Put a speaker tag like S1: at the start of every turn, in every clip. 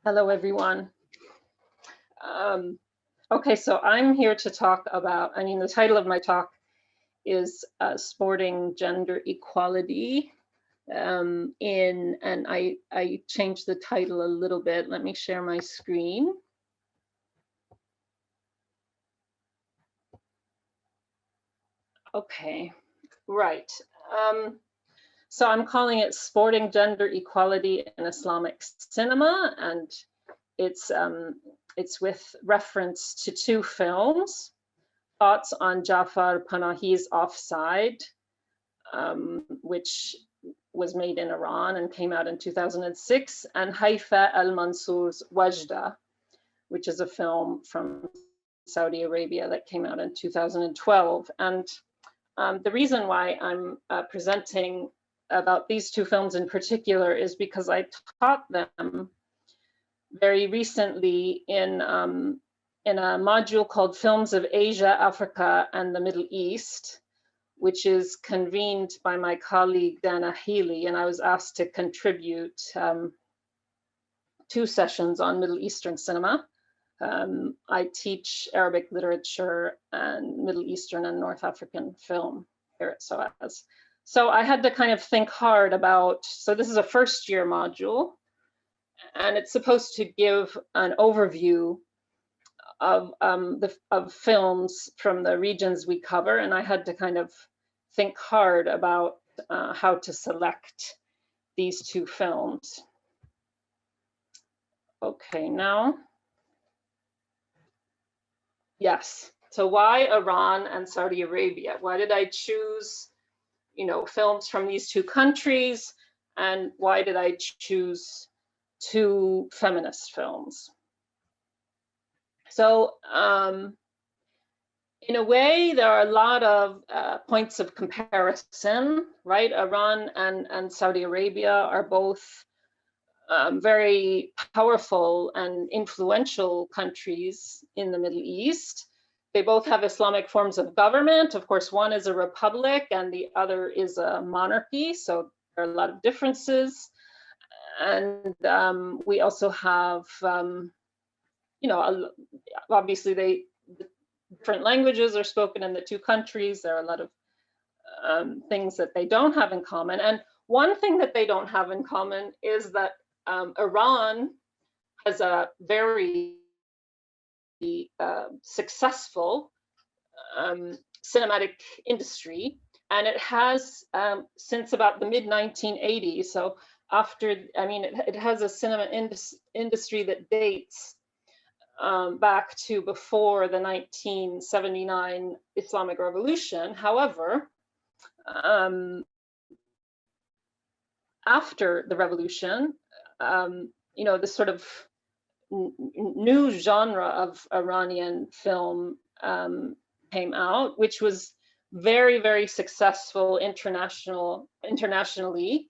S1: Hello, everyone. Okay, so I'm here to talk about, the title of my talk is Sporting Gender Equality. And I changed the title a little bit. Let me share my screen. Okay, right. So I'm calling it Sporting Gender Equality in Islamic Cinema, and it's with reference to two films. Thoughts on Jafar Panahi's Offside, which was made in Iran and came out in 2006, and Haifa al-Mansour's Wajda, which is a film from Saudi Arabia that came out in 2012. And the reason why I'm presenting about these two films in particular is because I taught them very recently in a module called Films of Asia, Africa, and the Middle East, which is convened by my colleague Dana Healy, and I was asked to contribute 2 sessions on Middle Eastern cinema. I teach Arabic literature and Middle Eastern and North African film here at SOAS. So I had to kind of think hard about, so this is a first-year module, and it's supposed to give an overview of films from the regions we cover, and I had to kind of think hard about how to select these 2 films. Okay, now, yes. So why Iran and Saudi Arabia? Why did I choose, films from these 2 countries, and why did I choose 2 feminist films? So in a way, there are a lot of points of comparison, right? Iran and Saudi Arabia are both very powerful and influential countries in the Middle East. They both have Islamic forms of government. Of course, one is a republic and the other is a monarchy. So there are a lot of differences. And we also have, obviously different languages are spoken in the 2 countries. There are a lot of things that they don't have in common. And one thing that they don't have in common is that Iran has a very successsul cinematic industry, and it has since about the mid-1980s. So after, it has a cinema industry that dates back to before the 1979 Islamic Revolution. However, after the revolution, this sort of new genre of Iranian film came out, which was very, very successful internationally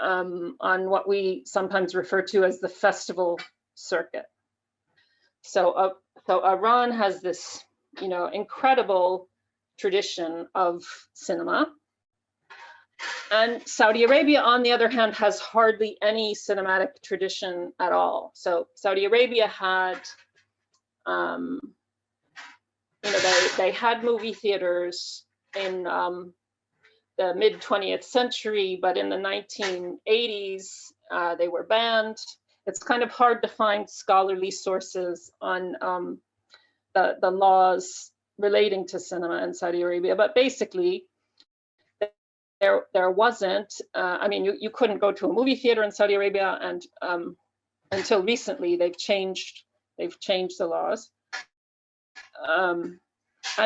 S1: on what we sometimes refer to as the festival circuit. So Iran has this, incredible tradition of cinema. And Saudi Arabia, on the other hand, has hardly any cinematic tradition at all. So Saudi Arabia had, they had movie theaters in the mid-20th century, but in the 1980s, they were banned. It's kind of hard to find scholarly sources on the laws relating to cinema in Saudi Arabia, but basically, there wasn't, you couldn't go to a movie theater in Saudi Arabia, and until recently they've changed the laws. And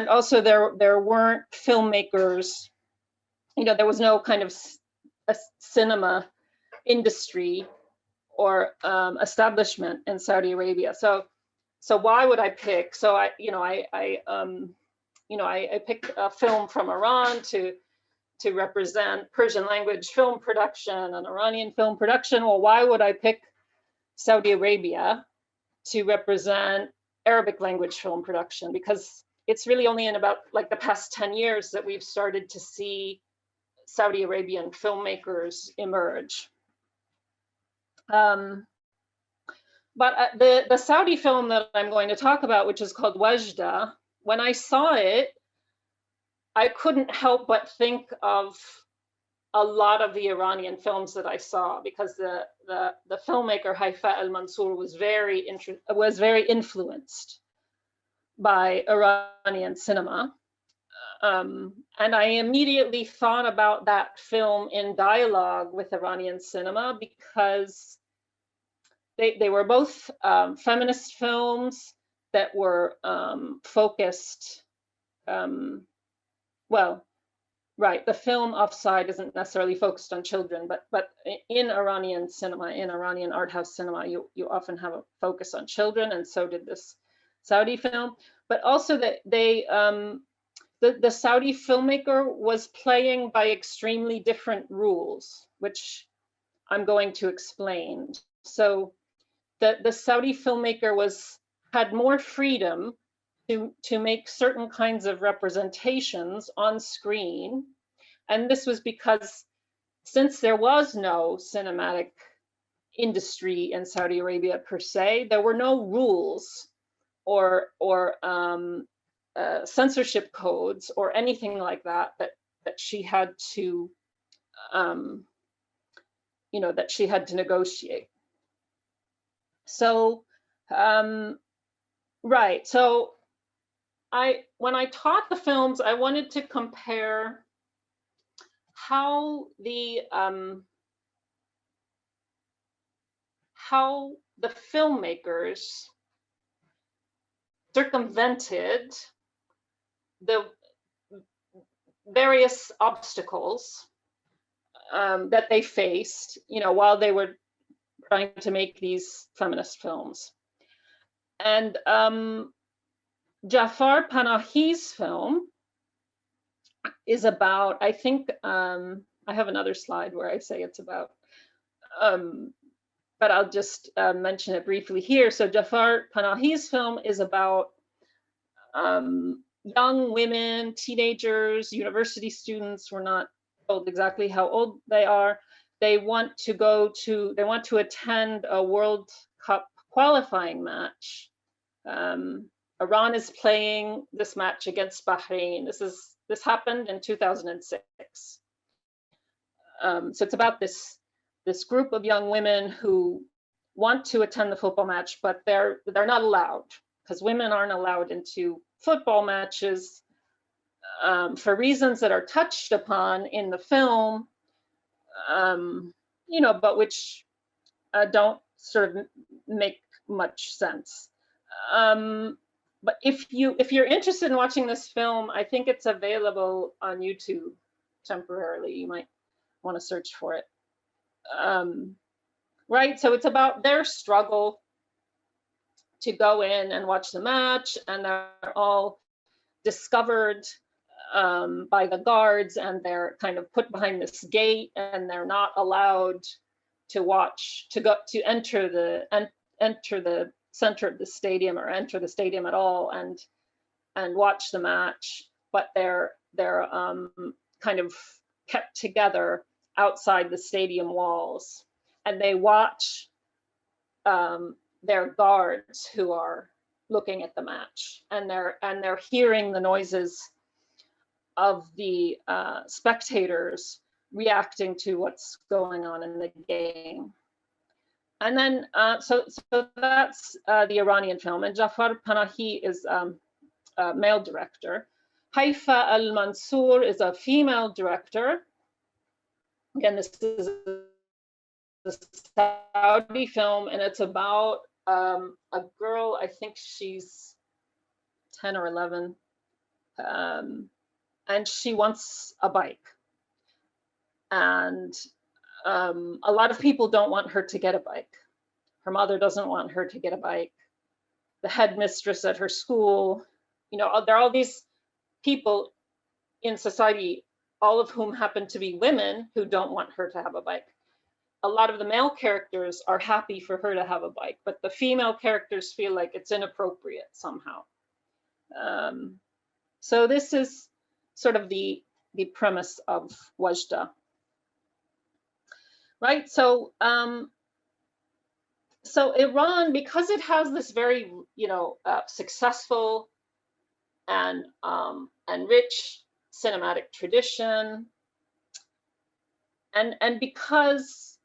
S1: also there weren't filmmakers, there was no kind of a cinema industry or establishment in Saudi Arabia. So why would I pick? So I picked a film from Iran to represent Persian language film production and Iranian film production. Well, why would I pick Saudi Arabia to represent Arabic language film production? Because it's really only in about the past 10 years that we've started to see Saudi Arabian filmmakers emerge. But the Saudi film that I'm going to talk about, which is called Wajda, when I saw it, I couldn't help but think of a lot of the Iranian films that I saw, because the filmmaker Haifa al-Mansour was very influenced by Iranian cinema. And I immediately thought about that film in dialogue with Iranian cinema, because they were both feminist films that were focused, well, right, the film Offside isn't necessarily focused on children, but in Iranian cinema, in Iranian art house cinema, you often have a focus on children, and so did this Saudi film. But also that the Saudi filmmaker was playing by extremely different rules, which I'm going to explain. So the Saudi filmmaker had more freedom to make certain kinds of representations on screen. And this was because, since there was no cinematic industry in Saudi Arabia per se, there were no rules or censorship codes or anything like that she had to that she had to negotiate. So right, so when I taught the films, I wanted to compare how the filmmakers circumvented the various obstacles that they faced, while they were trying to make these feminist films. And Jafar Panahi's film is about, I think, I have another slide where I say it's about, but I'll just mention it briefly here. So Jafar Panahi's film is about young women, teenagers, university students. We're not told exactly how old they are. They want to attend a World Cup qualifying match. Iran is playing this match against Bahrain. This happened in 2006. So it's about this group of young women who want to attend the football match, but they're not allowed, because women aren't allowed into football matches for reasons that are touched upon in the film, but which don't sort of make much sense. But if you're interested in watching this film, I think it's available on YouTube temporarily. You might want to search for it. Right, so it's about their struggle to go in and watch the match, and they're all discovered by the guards, and they're kind of put behind this gate, and they're not allowed to enter the center of the stadium, or enter the stadium at all, and watch the match. But they're kind of kept together outside the stadium walls, and they watch their guards who are looking at the match, and they're hearing the noises of the spectators reacting to what's going on in the game. And then so that's the Iranian film, and Jafar Panahi is a male director. Haifa al-Mansour is a female director. Again, this is a Saudi film, and it's about a girl, I think she's 10 or 11, and she wants a bike. And a lot of people don't want her to get a bike. Her mother doesn't want her to get a bike. The headmistress at her school, there are all these people in society, all of whom happen to be women, who don't want her to have a bike. A lot of the male characters are happy for her to have a bike, but the female characters feel like it's inappropriate somehow. So this is sort of the premise of Wajda. Right, so So Iran, because it has this very, successful and rich cinematic tradition, and because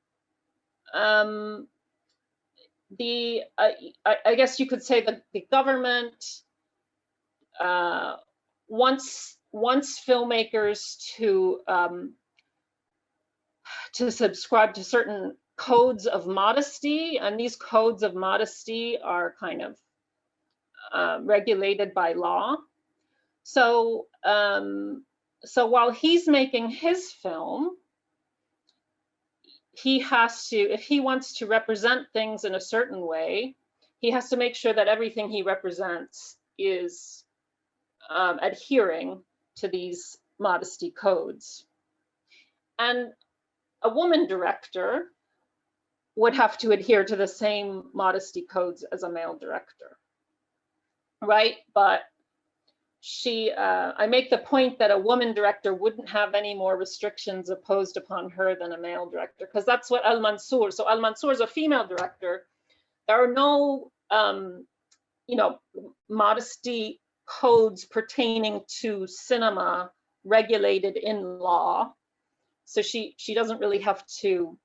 S1: um, I guess you could say that the government wants filmmakers to subscribe to certain codes of modesty, and these codes of modesty are kind of regulated by law. So while he's making his film, he has to, if he wants to represent things in a certain way, he has to make sure that everything he represents is adhering to these modesty codes. And a woman director would have to adhere to the same modesty codes as a male director, right? But I make the point that a woman director wouldn't have any more restrictions imposed upon her than a male director, because that's what Al-Mansour, so Al-Mansour is a female director. There are no, modesty codes pertaining to cinema regulated in law. So she doesn't really have to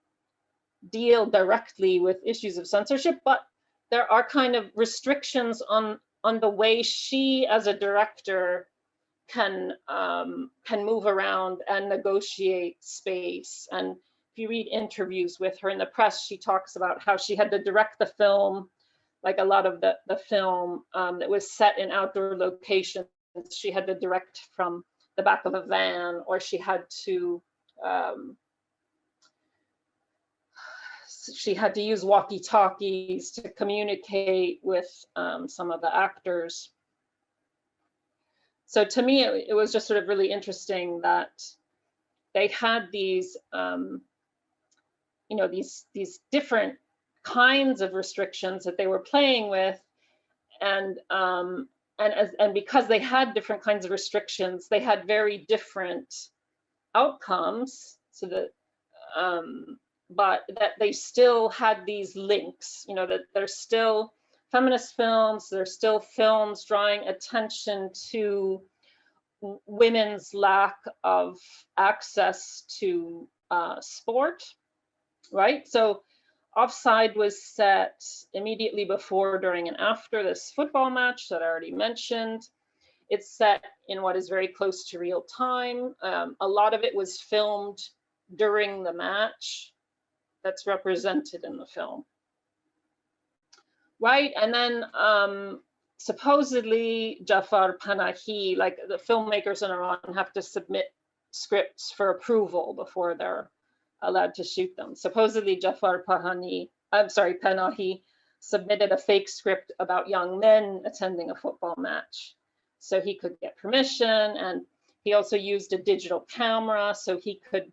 S1: deal directly with issues of censorship, but there are kind of restrictions on the way she, as a director, can move around and negotiate space. And if you read interviews with her in the press, she talks about how she had to direct the film, like a lot of the film that was set in outdoor locations, she had to direct from the back of a van, or she had to use walkie-talkies to communicate with some of the actors. So to me, it was just sort of really interesting that they had these, these different kinds of restrictions that they were playing with, and because they had different kinds of restrictions, they had very different outcomes. So that, but that they still had these links, that there's still feminist films, there's still films drawing attention to women's lack of access to sport, right? So Offside was set immediately before, during, and after this football match that I already mentioned. It's set in what is very close to real time. A lot of it was filmed during the match that's represented in the film, right? And then supposedly Jafar Panahi, like the filmmakers in Iran have to submit scripts for approval before they're allowed to shoot them. Supposedly Jafar Panahi submitted a fake script about young men attending a football match so he could get permission, and he also used a digital camera so he could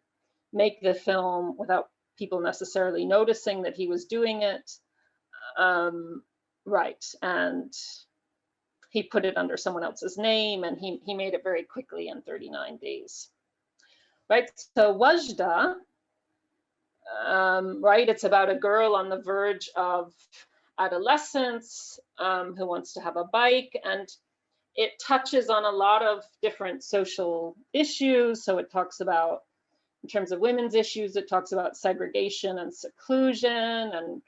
S1: make the film without people necessarily noticing that he was doing it. Right, and he put it under someone else's name, and he made it very quickly in 39 days. Right, so Wajda, right, it's about a girl on the verge of adolescence who wants to have a bike, and it touches on a lot of different social issues. So it talks about, in terms of women's issues, it talks about segregation and seclusion, and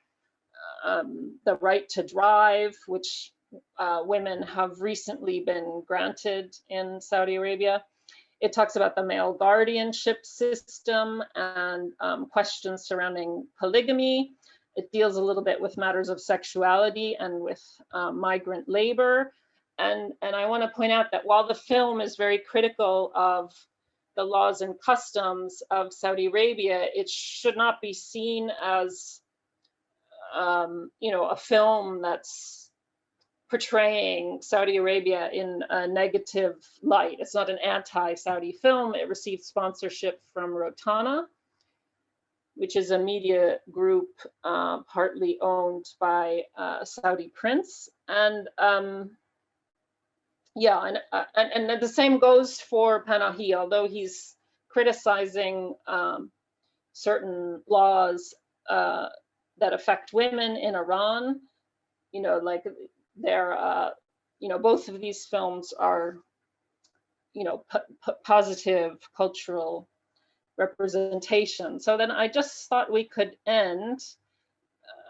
S1: the right to drive, which women have recently been granted in Saudi Arabia. It talks about the male guardianship system and questions surrounding polygamy. It deals a little bit with matters of sexuality and with migrant labor. And I want to point out that while the film is very critical of the laws and customs of Saudi Arabia, it should not be seen as a film that's portraying Saudi Arabia in a negative light. It's not an anti-Saudi film. It received sponsorship from Rotana, which is a media group partly owned by a Saudi prince. And yeah, and the same goes for Panahi, although he's criticizing certain laws that affect women in Iran. You know, like they're, you know, both of these films are, you know, positive cultural representation. So then I just thought we could end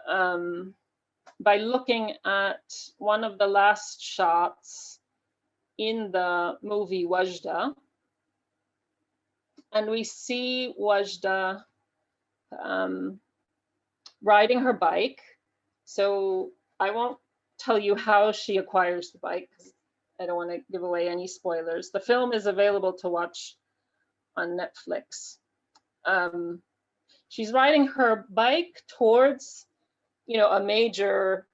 S1: by looking at one of the last shots in the movie Wajda. And we see Wajda riding her bike. So I won't tell you how she acquires the bike, because I don't want to give away any spoilers. The film is available to watch on Netflix. She's riding her bike towards, you know, a major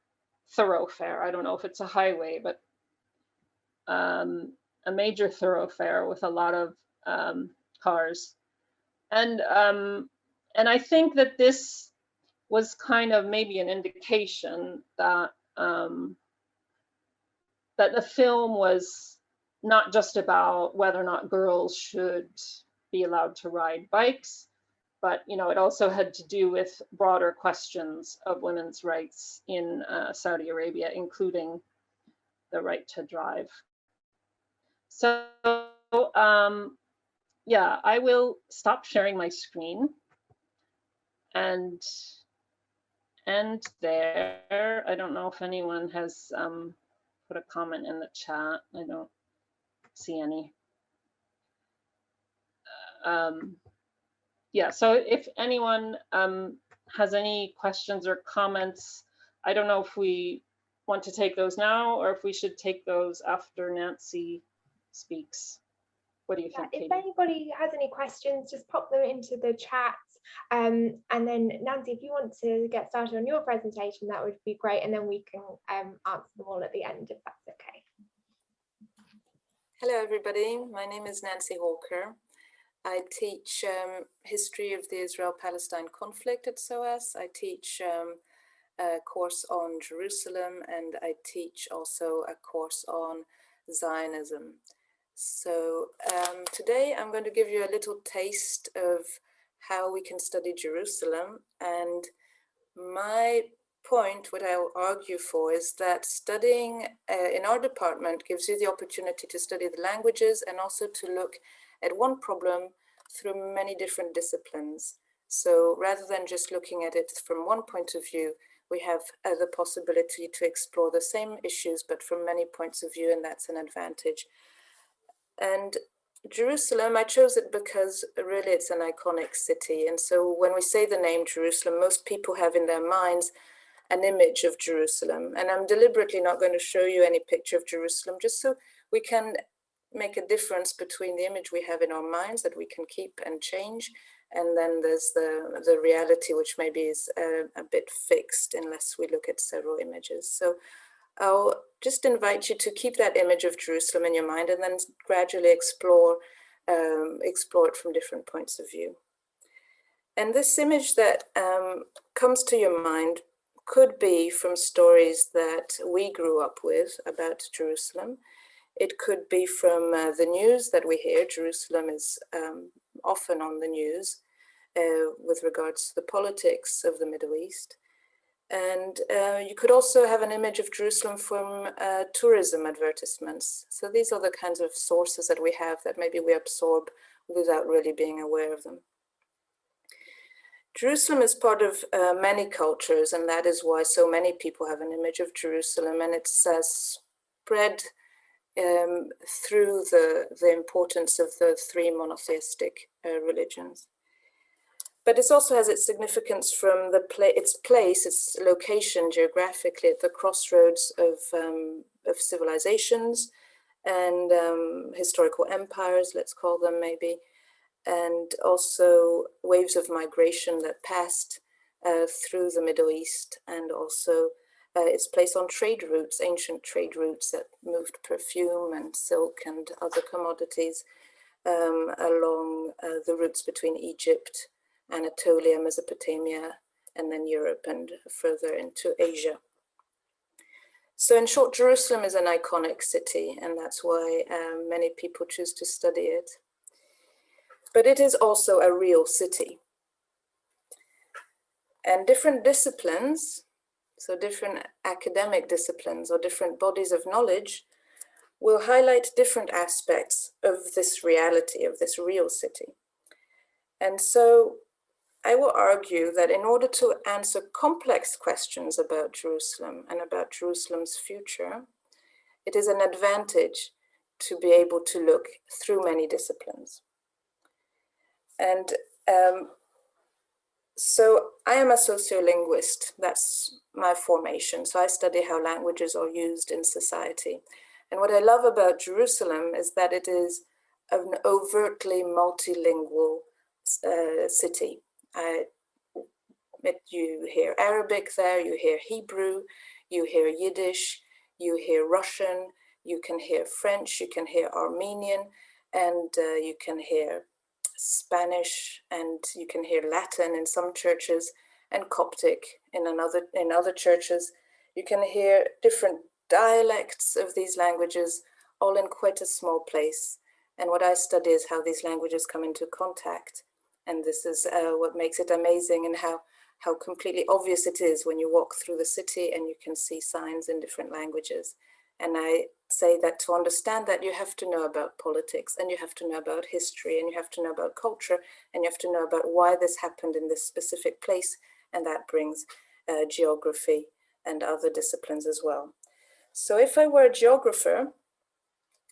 S1: thoroughfare. I don't know if it's a highway, but a major thoroughfare with a lot of cars. And I think that this was kind of maybe an indication that that the film was not just about whether or not girls should be allowed to ride bikes, but you know, it also had to do with broader questions of women's rights in Saudi Arabia, including the right to drive. So yeah, I will stop sharing my screen and end there. I don't know if anyone has put a comment in the chat. I don't see any. Yeah, so if anyone has any questions or comments, I don't know if we want to take those now or if we should take those after Nancy speaks. What do you think, Katie?
S2: If anybody has any questions, just pop them into the chat. And then Nancy, if you want to get started on your presentation, that would be great. And then we can answer them all at the end, if that's okay.
S3: Hello, everybody. My name is Nancy Hawker. I teach history of the Israel-Palestine conflict at SOAS. I teach a course on Jerusalem, and I teach also a course on Zionism. So today I'm going to give you a little taste of how we can study Jerusalem. And my point, what I'll argue for, is that studying in our department gives you the opportunity to study the languages and also to look at one problem through many different disciplines. So rather than just looking at it from one point of view, we have the possibility to explore the same issues, but from many points of view, and that's an advantage. And Jerusalem, I chose it because really it's an iconic city. And so when we say the name Jerusalem, most people have in their minds an image of Jerusalem. And I'm deliberately not going to show you any picture of Jerusalem, just so we can make a difference between the image we have in our minds that we can keep and change. And then there's the reality, which maybe is a bit fixed unless we look at several images. So I'll just invite you to keep that image of Jerusalem in your mind and then gradually explore it from different points of view. And this image that comes to your mind could be from stories that we grew up with about Jerusalem. It could be from the news that we hear. Jerusalem is often on the news with regards to the politics of the Middle East. And you could also have an image of Jerusalem from tourism advertisements. So these are the kinds of sources that we have that maybe we absorb without really being aware of them. Jerusalem is part of many cultures, and that is why so many people have an image of Jerusalem, and it's spread through the importance of the three monotheistic religions. But it also has its significance from its location geographically at the crossroads of civilizations and historical empires, let's call them maybe, and also waves of migration that passed through the Middle East, and also its place on trade routes, ancient trade routes that moved perfume and silk and other commodities along the routes between Egypt, Anatolia, Mesopotamia, and then Europe and further into Asia. So in short, Jerusalem is an iconic city, and that's why many people choose to study it. But it is also a real city. And different disciplines, so different academic disciplines or different bodies of knowledge, will highlight different aspects of this reality, of this real city. And so I will argue that in order to answer complex questions about Jerusalem and about Jerusalem's future, it is an advantage to be able to look through many disciplines. And so I am a sociolinguist, that's my formation. So I study how languages are used in society. And what I love about Jerusalem is that it is an overtly multilingual city. You hear Arabic there, you hear Hebrew, you hear Yiddish, you hear Russian, you can hear French, you can hear Armenian, and you can hear Spanish, and you can hear Latin in some churches, and Coptic in other churches. You can hear different dialects of these languages, all in quite a small place. And what I study is how these languages come into contact. And this is what makes it amazing, and how completely obvious it is when you walk through the city and you can see signs in different languages. And I say that to understand that, you have to know about politics, and you have to know about history, and you have to know about culture, and you have to know about why this happened in this specific place. And that brings geography and other disciplines as well. So if I were a geographer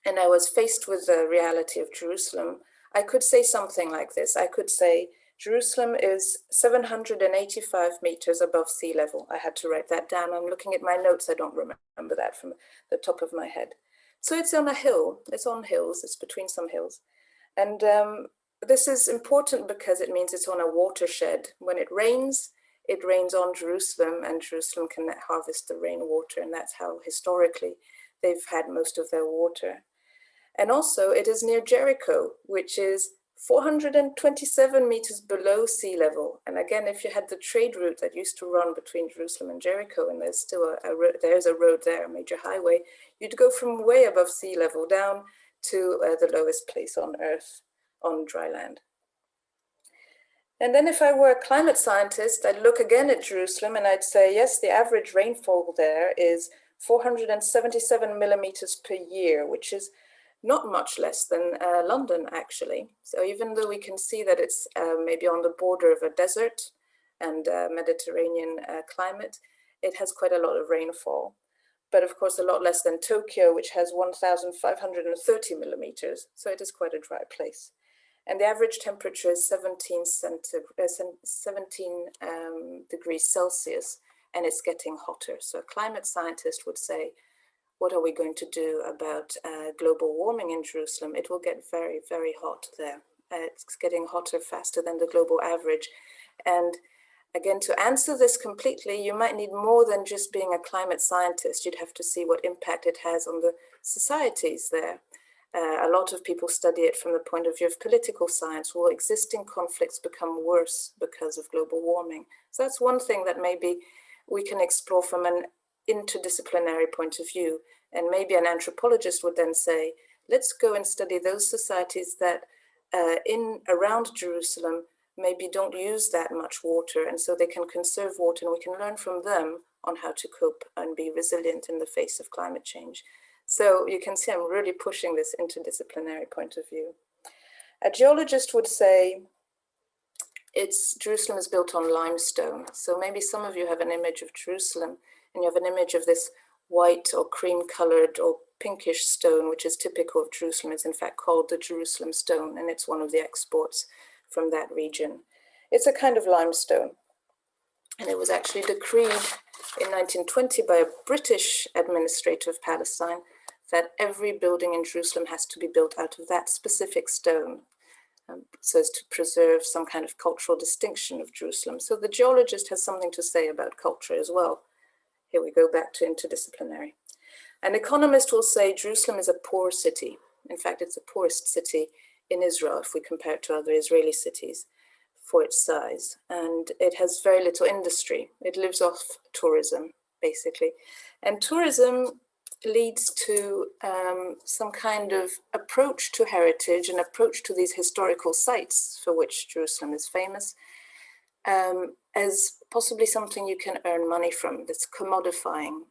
S3: and I was faced with the reality of Jerusalem, I could say something like this. I could say, Jerusalem is 785 meters above sea level. I had to write that down. I'm looking at my notes. I don't remember that from the top of my head. So it's on a hill. It's on hills. It's between some hills. And this is important because it means it's on a watershed. When it rains on Jerusalem, and Jerusalem can harvest the rainwater. And that's how historically they've had most of their water. And also it is near Jericho, which is 427 meters below sea level. And again, if you had the trade route that used to run between Jerusalem and Jericho, and there's still there's a road there, a major highway, you'd go from way above sea level down to the lowest place on earth, on dry land. And then if I were a climate scientist, I'd look again at Jerusalem and I'd say, yes, the average rainfall there is 477 millimeters per year, which is not much less than London, actually. So even though we can see that it's maybe on the border of a desert and Mediterranean climate, it has quite a lot of rainfall. But of course, a lot less than Tokyo, which has 1,530 millimeters. So it is quite a dry place. And the average temperature is 17 degrees Celsius, and it's getting hotter. So a climate scientist would say, what are we going to do about global warming in Jerusalem? It will get very, very hot there. It's getting hotter faster than the global average. And again, to answer this completely, you might need more than just being a climate scientist. You'd have to see what impact it has on the societies there. A lot of people study it from the point of view of political science. Will existing conflicts become worse because of global warming? So that's one thing that maybe we can explore from an interdisciplinary point of view. And maybe an anthropologist would then say, let's go and study those societies that around Jerusalem maybe don't use that much water, and so they can conserve water, and we can learn from them on how to cope and be resilient in the face of climate change. So you can see I'm really pushing this interdisciplinary point of view. A geologist would say Jerusalem is built on limestone. So maybe some of you have an image of Jerusalem, and you have an image of this white or cream colored or pinkish stone, which is typical of Jerusalem. It's in fact called the Jerusalem stone, and it's one of the exports from that region. It's a kind of limestone. And it was actually decreed in 1920 by a British administrator of Palestine that every building in Jerusalem has to be built out of that specific stone, so as to preserve some kind of cultural distinction of Jerusalem. So the geologist has something to say about culture as well. Here we go back to interdisciplinary. An economist will say Jerusalem is a poor city. In fact, it's the poorest city in Israel if we compare it to other Israeli cities for its size. And it has very little industry. It lives off tourism, basically. And tourism leads to some kind of approach to heritage, an approach to these historical sites for which Jerusalem is famous. And as possibly something you can earn money from, that's commodifying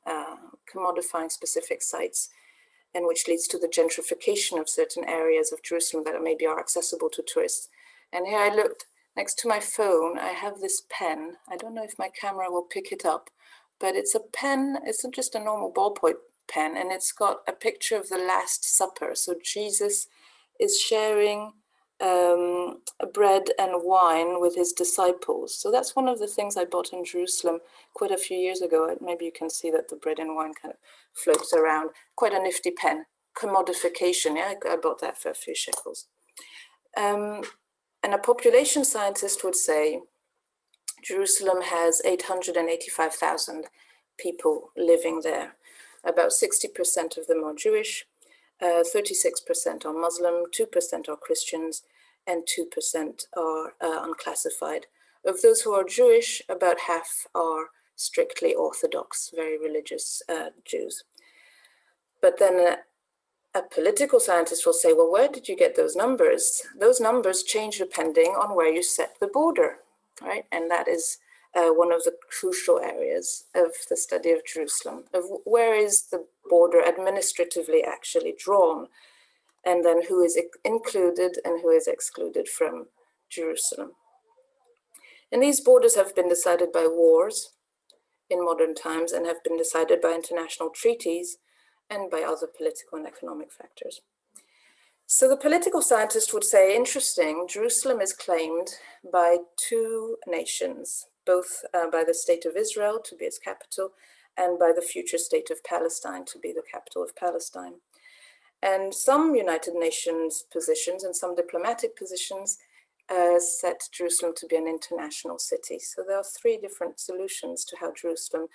S3: specific sites, and which leads to the gentrification of certain areas of Jerusalem that maybe are accessible to tourists. And here I looked next to my phone, I have this pen. I don't know if my camera will pick it up, but it's a pen, it's not just a normal ballpoint pen, and it's got a picture of the Last Supper. So Jesus is sharing bread and wine with his disciples. So that's one of the things I bought in Jerusalem quite a few years ago. Maybe you can see that the bread and wine kind of floats around. Quite a nifty pen. Commodification, yeah, I bought that for a few shekels. And a population scientist would say Jerusalem has 885,000 people living there. About 60% of them are Jewish, 36% are Muslim, 2% are Christians, and 2% are unclassified. Of those who are Jewish, about half are strictly Orthodox, very religious Jews. But then a political scientist will say, well, where did you get those numbers? Those numbers change depending on where you set the border, right? And that is one of the crucial areas of the study of Jerusalem, of where is the border administratively actually drawn, and then who is included and who is excluded from Jerusalem. And these borders have been decided by wars in modern times and have been decided by international treaties and by other political and economic factors. So the political scientist would say, interesting, Jerusalem is claimed by two nations, both by the state of Israel to be its capital and by the future state of Palestine to be the capital of Palestine. And some United Nations positions and some diplomatic positions set Jerusalem to be an international city. So there are three different solutions to how Jerusalem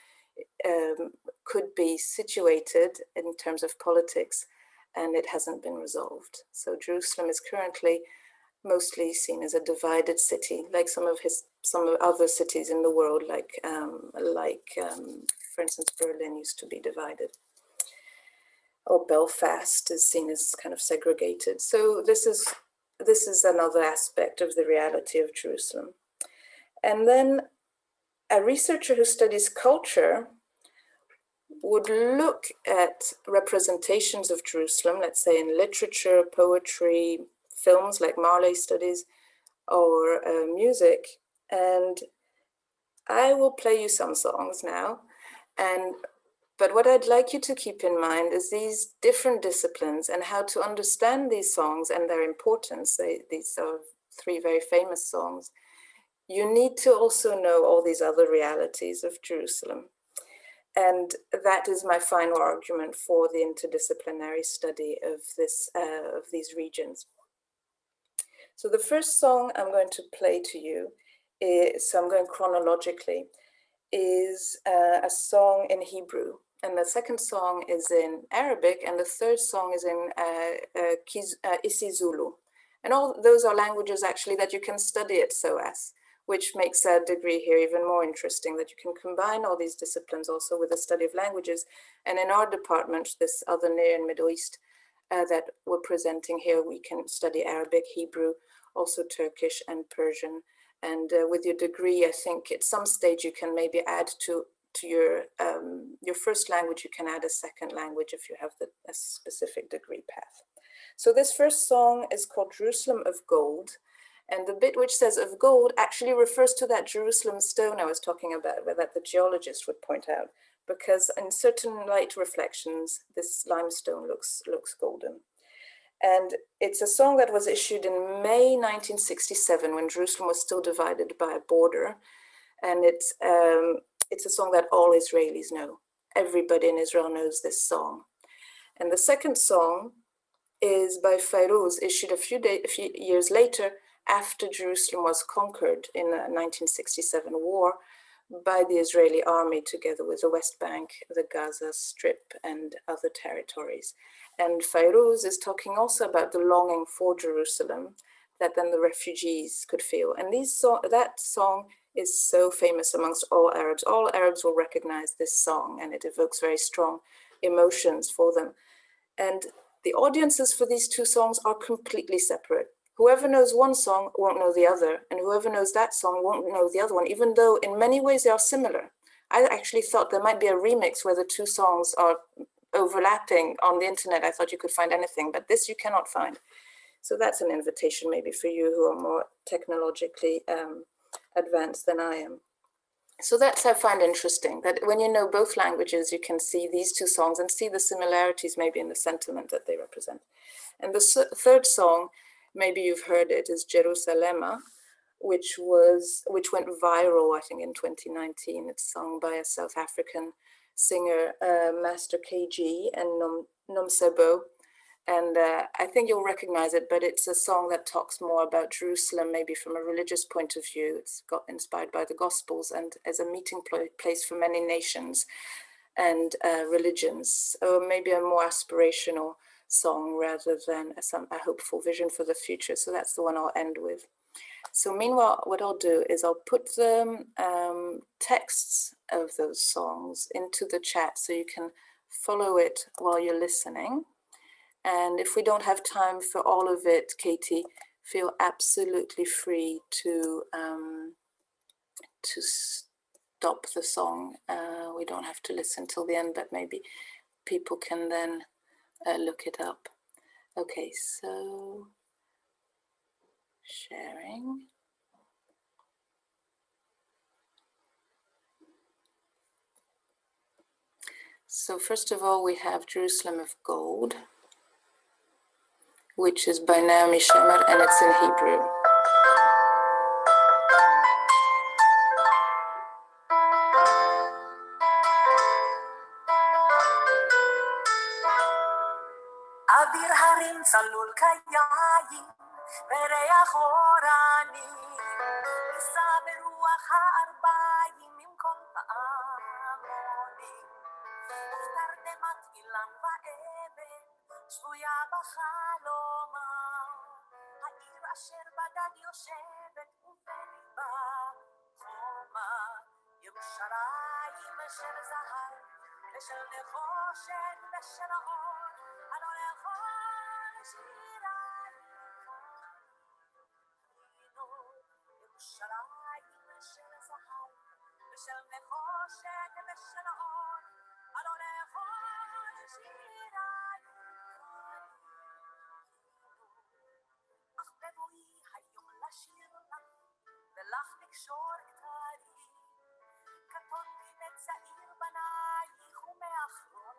S3: could be situated in terms of politics, and it hasn't been resolved. So Jerusalem is currently mostly seen as a divided city, like some of other cities in the world, like for instance, Berlin used to be divided, or Belfast is seen as kind of segregated. So this is another aspect of the reality of Jerusalem. And then a researcher who studies culture would look at representations of Jerusalem, let's say in literature, poetry, films like Marley studies, or music. And I will play you some songs now. But what I'd like you to keep in mind is these different disciplines and how to understand these songs and their importance. These are three very famous songs. You need to also know all these other realities of Jerusalem. And that is my final argument for the interdisciplinary study of these regions. So the first song I'm going to play to you so I'm going chronologically, is a song in Hebrew. And the second song is in Arabic, and the third song is in isiZulu. And all those are languages actually that you can study at SOAS, which makes a degree here even more interesting, that you can combine all these disciplines also with the study of languages. And in our department, this other Near and Middle East that we're presenting here, we can study Arabic, Hebrew, also Turkish and Persian. And with your degree, I think at some stage you can maybe add to your first language, you can add a second language if you have a specific degree path. So this first song is called Jerusalem of Gold. And the bit which says of gold actually refers to that Jerusalem stone I was talking about, that the geologist would point out, because in certain light reflections, this limestone looks golden. And it's a song that was issued in May 1967 when Jerusalem was still divided by a border. And it's a song that all Israelis know. Everybody in Israel knows this song. And the second song is by Fairuz, issued a few years later after Jerusalem was conquered in the 1967 war by the Israeli army together with the West Bank, the Gaza Strip, and other territories. And Fairuz is talking also about the longing for Jerusalem that then the refugees could feel. And that song is so famous amongst all Arabs. All Arabs will recognize this song, and it evokes very strong emotions for them. And the audiences for these two songs are completely separate. Whoever knows one song won't know the other, and whoever knows that song won't know the other one, even though in many ways they are similar. I actually thought there might be a remix where the two songs are overlapping on the internet. I thought you could find anything, but this you cannot find. So that's an invitation maybe for you who are more technologically advanced than I am. So that's I find interesting, that when you know both languages, you can see these two songs and see the similarities maybe in the sentiment that they represent. And the third song, maybe you've heard it, is Jerusalema, which went viral, I think, in 2019. It's sung by a South African singer, Master KG and Nomsebo. And I think you'll recognize it, but it's a song that talks more about Jerusalem, maybe from a religious point of view. It's got inspired by the Gospels and as a meeting place for many nations and religions. So maybe a more aspirational song rather than a hopeful vision for the future. So that's the one I'll end with. So meanwhile, what I'll do is I'll put the texts of those songs into the chat so you can follow it while you're listening. And if we don't have time for all of it, Katie, feel absolutely free to stop the song. We don't have to listen till the end, but maybe people can then look it up. Okay, so sharing. So first of all, we have Jerusalem of Gold, which is by Naomi Shemer, and it's in Hebrew.
S4: אוויר הרים צלול כיין, וריח אורני, נישא ברוח הארבעים ממקום פעמונים. תרדמת אילן ואבן, שבויה בחלומה, העיר אשר בדד יושבת ובליבה חומה. ירושלים של זהב ושל נחושת ושל אור, הלא לכל שירייך הינו. ירושלים של זהב ושל נחושת ושל אור, הלא לכל שירייך הינו. אך בבואי היום לשיר לך ולך לקשור כתרים, קטונתי מצעיר בנייך ומאחרון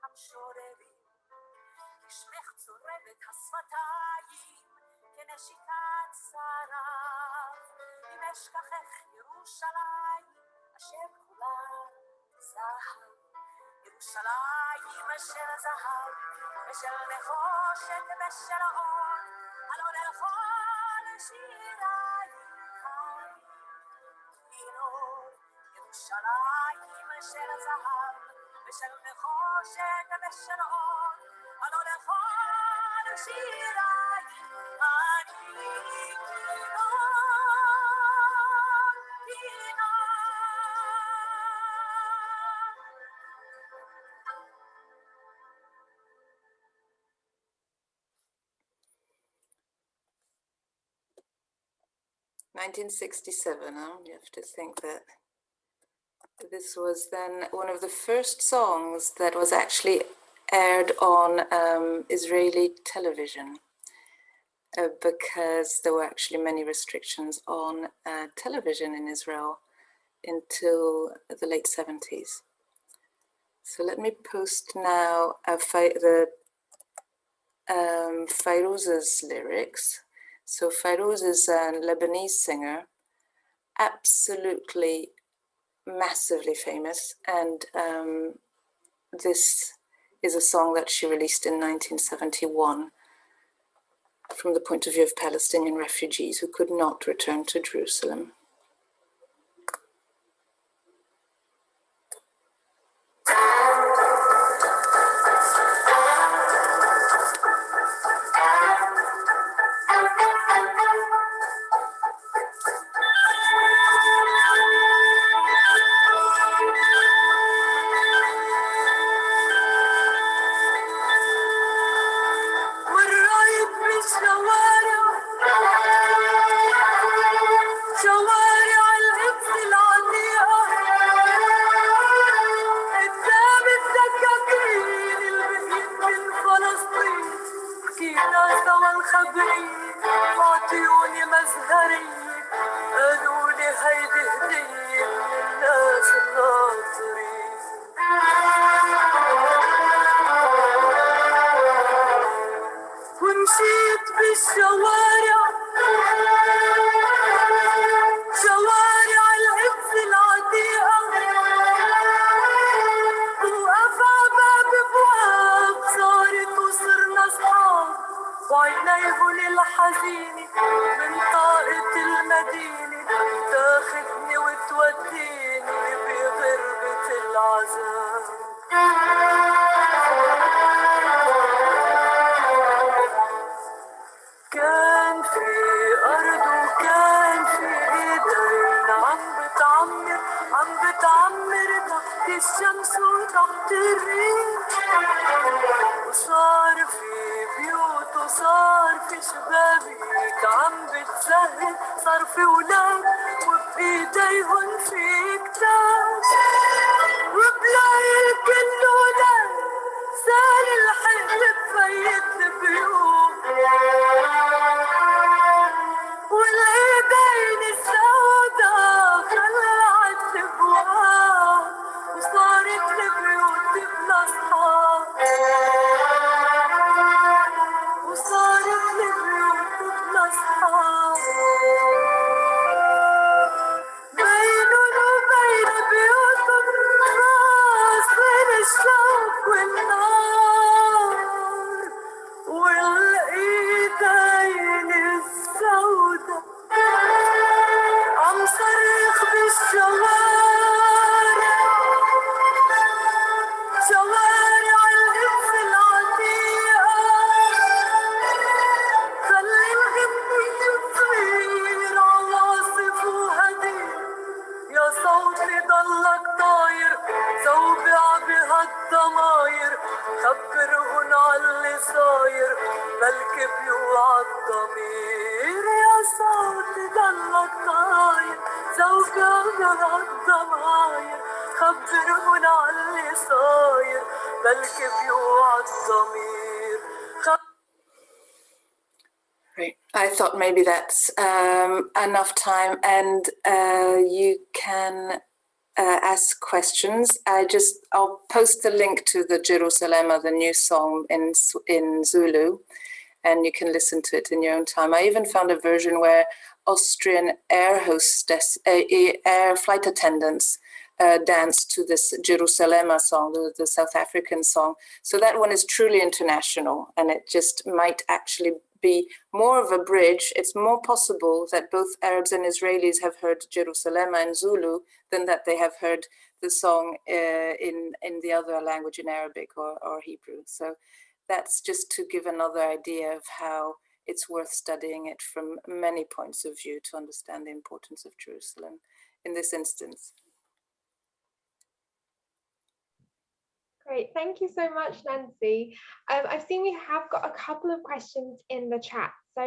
S4: המשוררים. כשמך צורבת השפתיים כנשיקת שרף, אם אשכחך ירושלים אשר כולה זהב. ירושלים אשר זהב ושל נחושת ושל אור, הלא לכל שירייך הינו. ירושלים של זהב ושל נחושת ושל אור, הלא לכל שירייך אני כינור.
S3: 1967, you have to think that this was then one of the first songs that was actually aired on Israeli television, because there were actually many restrictions on television in Israel until the late 70s. So let me post now Fairuz's lyrics. So Fairuz is a Lebanese singer, absolutely massively famous, and this is a song that she released in 1971 from the point of view of Palestinian refugees who could not return to Jerusalem.
S4: والرايد بالشوارع الأزهرية قالوا لي هيدي هدية من الناس الناطرين ومشيت بالشوارع شوارع القدس العتيقة وقف عباب بواب صارت وصرنا صحاب وعينيهن الحزينة من طاقة المدينة تاخدني وتوديني بغربة العذاب كان في أرض وكان في إيدين عم بتعمر تحت الشمس وتحت الريح وصار في بيوت وصار في شبابيك عم بتسهل صار في ولاد وبإيديهن في كتاب وبلاقي الكل ولاد سال الحقل بفيت البيوت والايدين السودا خلعت الابواب وصارت البيوت بلا اصحاب وصارت البيوت بلا اصحاب بينن وبين بيوتهم فاصل الشوق والنار والايدين السودا عم صرخ بالشوارع شوارع القدس العتيقة خلي الغني يطير عواصف وهدير يا صوتي ضلك طاير زوبع بهالضماير خبرهن عاللي صاير بلكي بيوعى الضمير يا صوتي ضلك طاير زوبع بهالضماير خبرهن عاللي صاير بلكي بيوعى الضمير
S3: Great. I thought maybe that's enough time, and you can ask questions. I'll post the link to the Jerusalem, the new song in Zulu, and you can listen to it in your own time. I even found a version where Austrian air flight attendants dance to this Jerusalem song, the South African song. So that one is truly international, and it just might actually be more of a bridge. It's more possible that both Arabs and Israelis have heard Jerusalem in Zulu than that they have heard the song in the other language, in Arabic or Hebrew. So that's just to give another idea of how it's worth studying it from many points of view to understand the importance of Jerusalem in this instance.
S2: Great, thank you so much, Nancy. I've seen we have got a couple of questions in the chat. So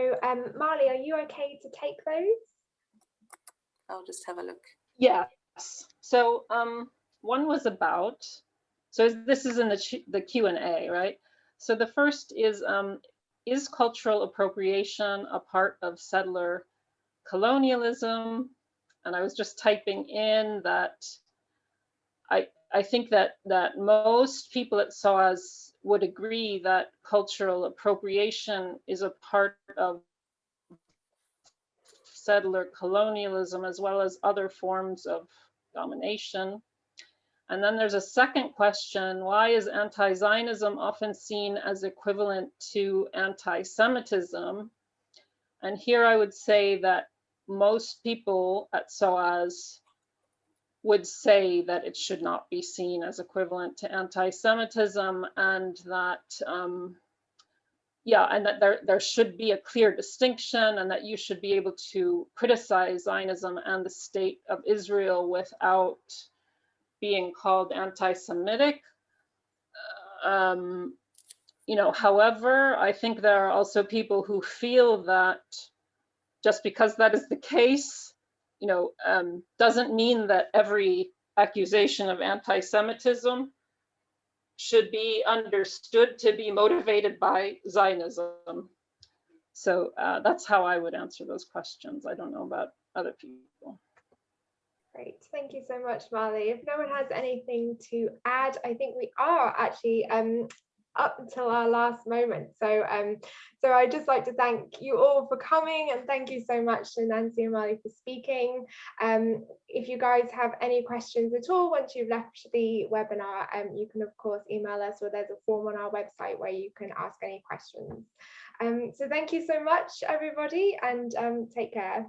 S2: Marley, are you okay to take those?
S3: I'll just have a look.
S1: Yes. So one was about, so this is in the Q&A, right? So the first is cultural appropriation a part of settler colonialism? And I was just typing in that I think that most people at SOAS would agree that cultural appropriation is a part of settler colonialism as well as other forms of domination. And then there's a second question: why is anti-Zionism often seen as equivalent to anti-Semitism? And here I would say that most people at SOAS would say that it should not be seen as equivalent to anti-Semitism, and that and that there should be a clear distinction, and that you should be able to criticize Zionism and the state of Israel without being called anti-Semitic. However, I think there are also people who feel that just because that is the case, doesn't mean that every accusation of anti-Semitism should be understood to be motivated by Zionism. So that's how I would answer those questions. I don't know about other people.
S2: Great, thank you so much, Marley. If no one has anything to add, I think we are actually up until our last moment. So so I'd just like to thank you all for coming, and thank you so much to Nancy and Marley for speaking. If you guys have any questions at all once you've left the webinar, you can of course email us, or there's a form on our website where you can ask any questions. So thank you so much, everybody, and take care.